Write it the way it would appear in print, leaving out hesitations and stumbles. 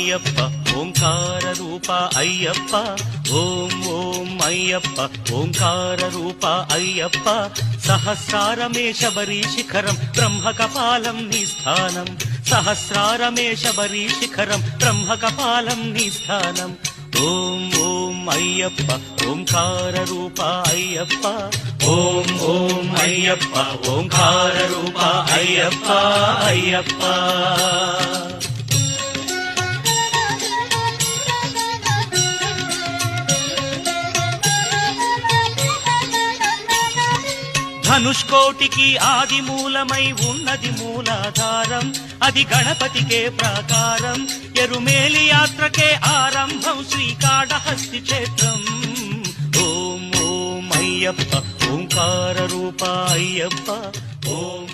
అయ్యప్ప ఓంకార రూప అయ్యప్ప ఓం ఓం అయ్యప్ప ఓంకార రూప అయ్యప్ప సహస్రారమే శబరి శిఖరం బ్రహ్మ కపాలం నీ స్థానం సహస్రారమే శబరి శిఖరం బ్రహ్మ కపాలం నీ స్థానం ఓం ఓం అయ్యప్ప ఓంకార రూప అయ్యప్ప ఓం ఓం అయ్యప్ప ఓంకార రూప అయ్యప్ప అయ్యప్ప ధనుష్కోటికి ఆది మూలమై ఉన్నది మూలాధారం అది గణపతికే ప్రాకారం ఎరుమేలి యాత్రకే ఆరంభం శ్రీకాళహస్తి క్షేత్రం ఓం ఓం అయ్యప్ప ఓంకార రూప అయ్యప్ప ఓం